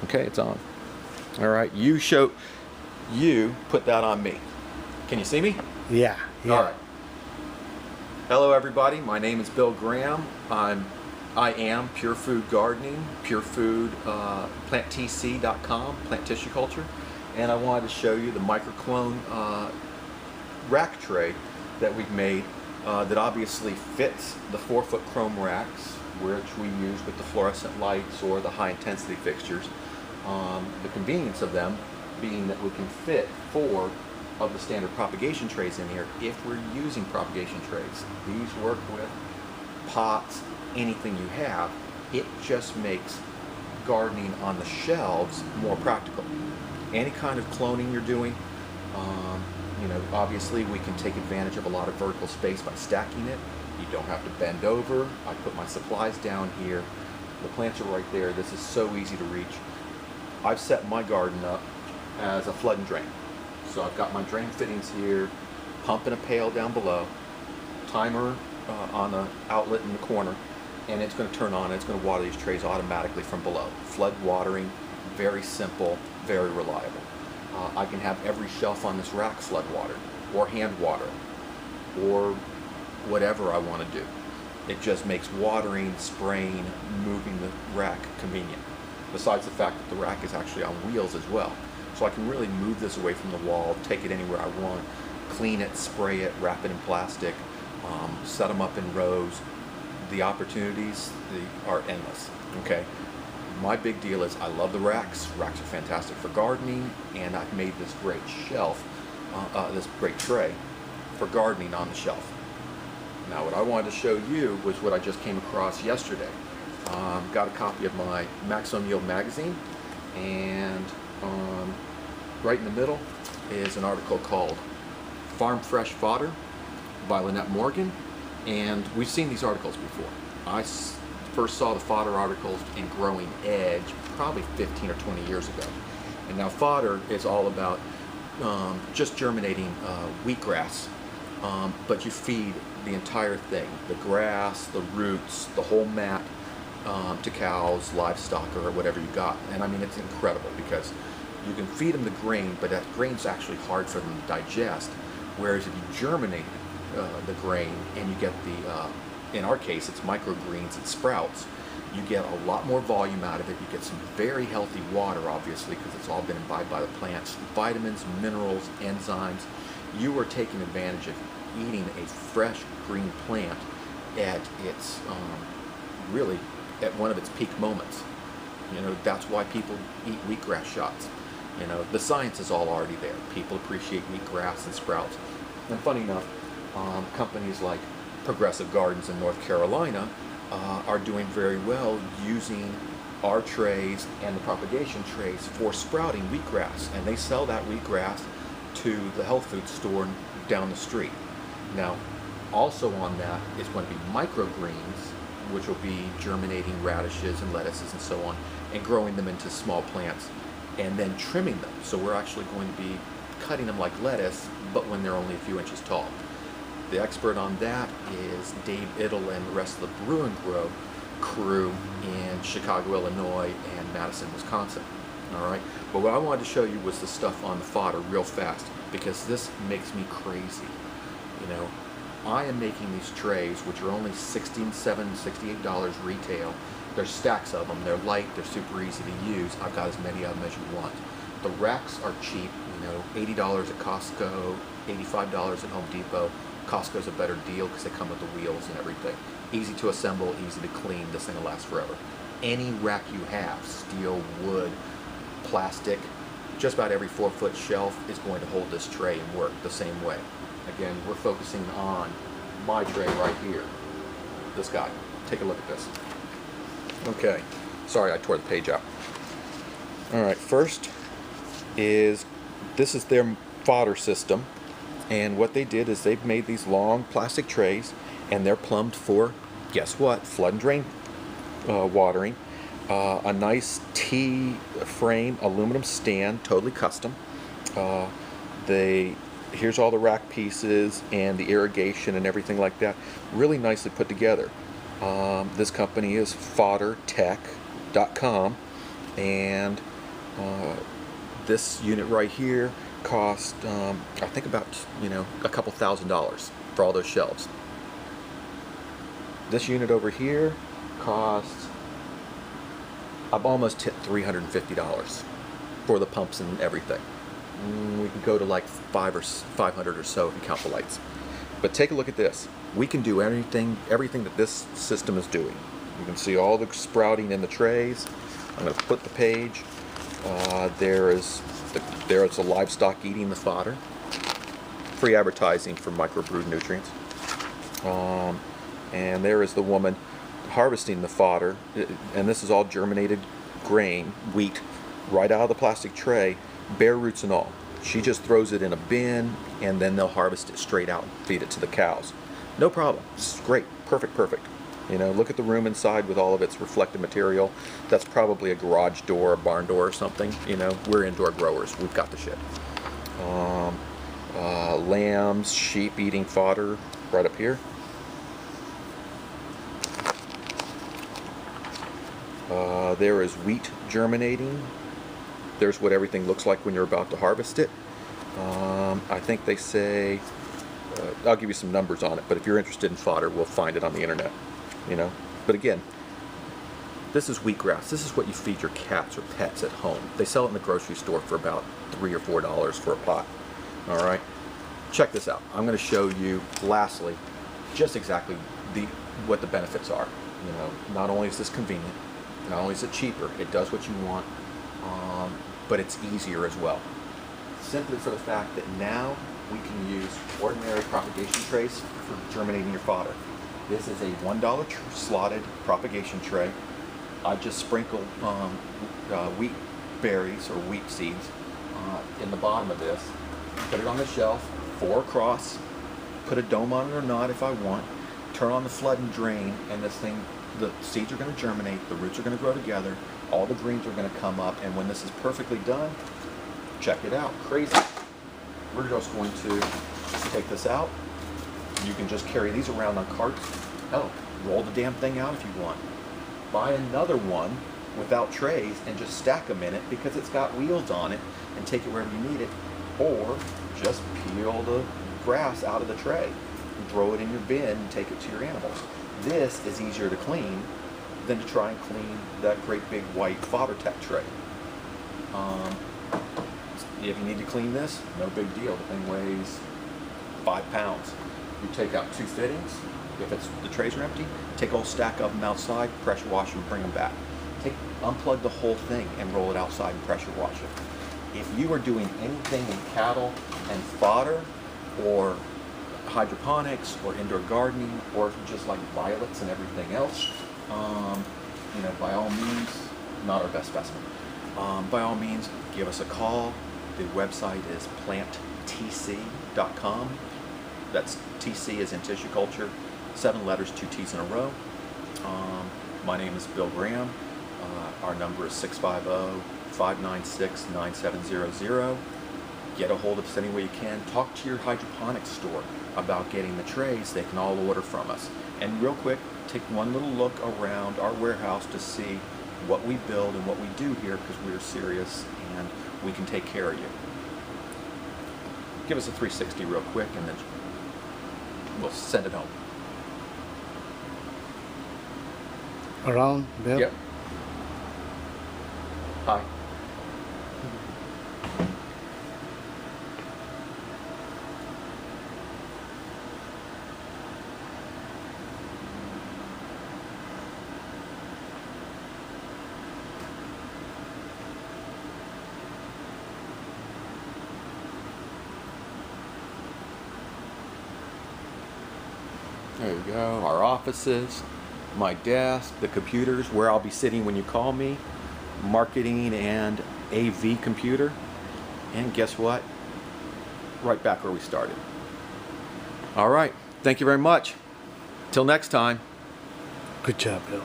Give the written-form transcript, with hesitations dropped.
Okay, it's on. All right, you put that on me. Can you see me? Yeah. All right. Hello everybody, my name is Bill Graham. I am Pure Food Gardening, Pure Food, planttc.com, plant tissue culture, and I wanted to show you the Microclone rack tray that we've made that obviously fits the 4-foot chrome racks, which we use with the fluorescent lights or the high intensity fixtures. The convenience of them being that we can fit 4 of the standard propagation trays in here if we're using propagation trays. These work with pots, anything you have. It just makes gardening on the shelves more practical. Any kind of cloning you're doing, obviously we can take advantage of a lot of vertical space by stacking it. You don't have to bend over. I put my supplies down here. The plants are right there. This is so easy to reach. I've set my garden up as a flood and drain. So I've got my drain fittings here, pump in a pail down below, timer on the outlet in the corner, and it's going to turn on and it's going to water these trays automatically from below. Flood watering, very simple, very reliable. I can have every shelf on this rack flood watered, or hand water, or whatever I want to do. It just makes watering, spraying, moving the rack convenient. Besides the fact that the rack is actually on wheels as well. So I can really move this away from the wall, take it anywhere I want, clean it, spray it, wrap it in plastic, set them up in rows. The opportunities are endless, okay? My big deal is I love the racks. Racks are fantastic for gardening, and I've made this great shelf, this great tray for gardening on the shelf. Now what I wanted to show you was what I just came across yesterday. Got a copy of my Maximum Yield magazine, and right in the middle is an article called Farm Fresh Fodder by Lynette Morgan, and we've seen these articles before. I first saw the fodder articles in Growing Edge probably 15 or 20 years ago, and now fodder is all about just germinating wheatgrass, but you feed the entire thing, the grass, the roots, the whole mat, to cows, livestock, or whatever you got. And I mean, it's incredible because you can feed them the grain, but that grain's actually hard for them to digest. Whereas if you germinate the grain and you get the, in our case, it's microgreens and sprouts, you get a lot more volume out of it. You get some very healthy water, obviously, because it's all been imbibed by the plants. Vitamins, minerals, enzymes. You are taking advantage of eating a fresh green plant at its really at one of its peak moments. That's why people eat wheatgrass shots. The science is all already there. People appreciate wheatgrass and sprouts. And funny enough, companies like Progressive Gardens in North Carolina are doing very well using our trays and the propagation trays for sprouting wheatgrass. And they sell that wheatgrass to the health food store down the street. Now, also on that is going to be microgreens, which will be germinating radishes and lettuces and so on, and growing them into small plants and then trimming them. So we're actually going to be cutting them like lettuce, but when they're only a few inches tall. The expert on that is Dave Ittle and the rest of the Brew and Grow crew in Chicago, Illinois and Madison, Wisconsin. All right, but what I wanted to show you was the stuff on the fodder real fast, because this makes me crazy. I am making these trays, which are only $67, $68 retail. There's stacks of them. They're light. They're super easy to use. I've got as many of them as you want. The racks are cheap. $80 at Costco, $85 at Home Depot. Costco's a better deal because they come with the wheels and everything. Easy to assemble, easy to clean. This thing will last forever. Any rack you have, steel, wood, plastic, just about every 4-foot shelf is going to hold this tray and work the same way. Again, we're focusing on my tray right here. This guy. Take a look at this. Okay. Sorry, I tore the page out. Alright, first is, this is their fodder system. And what they did is they've made these long plastic trays, and they're plumbed for, guess what, flood and drain watering. A nice T-frame aluminum stand, totally custom. Here's all the rack pieces and the irrigation and everything like that. Really nicely put together. This company is foddertech.com, and This unit right here cost, I think about, a couple $1,000 for all those shelves. This unit over here costs, I've almost hit $350 for the pumps and everything. We can go to like 500 or so if you count the lights. But take a look at this. We can do everything that this system is doing. You can see all the sprouting in the trays. I'm going to flip the page. There is the livestock eating the fodder. Free advertising for microbrewed nutrients. And there is the woman harvesting the fodder. And this is all germinated grain, wheat, right out of the plastic tray, bare roots and all. She just throws it in a bin, and then they'll harvest it straight out and feed it to the cows. No problem. It's great. Perfect, perfect. Look at the room inside with all of its reflective material. That's probably a garage door, a barn door or something. We're indoor growers. We've got the shit. Lambs, sheep eating fodder right up here. There is wheat germinating. There's what everything looks like when you're about to harvest it. I think they say, I'll give you some numbers on it, but if you're interested in fodder, we'll find it on the internet, But again, this is wheatgrass. This is what you feed your cats or pets at home. They sell it in the grocery store for about $3 or $4 for a pot. All right, check this out. I'm going to show you, lastly, just exactly what the benefits are. Not only is this convenient, not only is it cheaper, it does what you want, but it's easier as well. Simply for the fact that now we can use ordinary propagation trays for germinating your fodder. This is a $1 slotted propagation tray. I just sprinkle wheat berries or wheat seeds in the bottom of this. Put it on the shelf, 4 across, put a dome on it or not if I want, turn on the flood and drain, and this thing, the seeds are going to germinate, the roots are going to grow together, all the greens are going to come up, and when this is perfectly done, check it out. Crazy. We're just going to take this out. You can just carry these around on carts. Hell, roll the damn thing out if you want. Buy another one without trays and just stack them in it because it's got wheels on it, and take it wherever you need it. Or just peel the grass out of the tray and throw it in your bin and take it to your animals. This is easier to clean than to try and clean that great big white fodder tech tray. If you need to clean this, no big deal. The thing weighs 5 pounds. You take out 2 fittings. If the trays are empty, take a whole stack of them outside, pressure wash them, bring them back. Unplug the whole thing and roll it outside and pressure wash it. If you are doing anything in cattle and fodder, or hydroponics, or indoor gardening, or just like violets and everything else, by all means, not our best specimen. By all means, give us a call. The website is planttc.com. That's TC as in tissue culture, 7 letters, 2 T's in a row. My name is Bill Graham. Our number is 650-596-9700. Get a hold of us any way you can. Talk to your hydroponics store about getting the trays. They can all order from us. And real quick, take one little look around our warehouse to see what we build and what we do here, because we're serious and we can take care of you. Give us a 360 real quick and then we'll send it home. Around, Bill? Yep. Hi. There you go, our offices, my desk, the computers, where I'll be sitting when you call me, marketing and AV computer, and guess what? Right back where we started. All right, thank you very much. Till next time. Good job, Bill.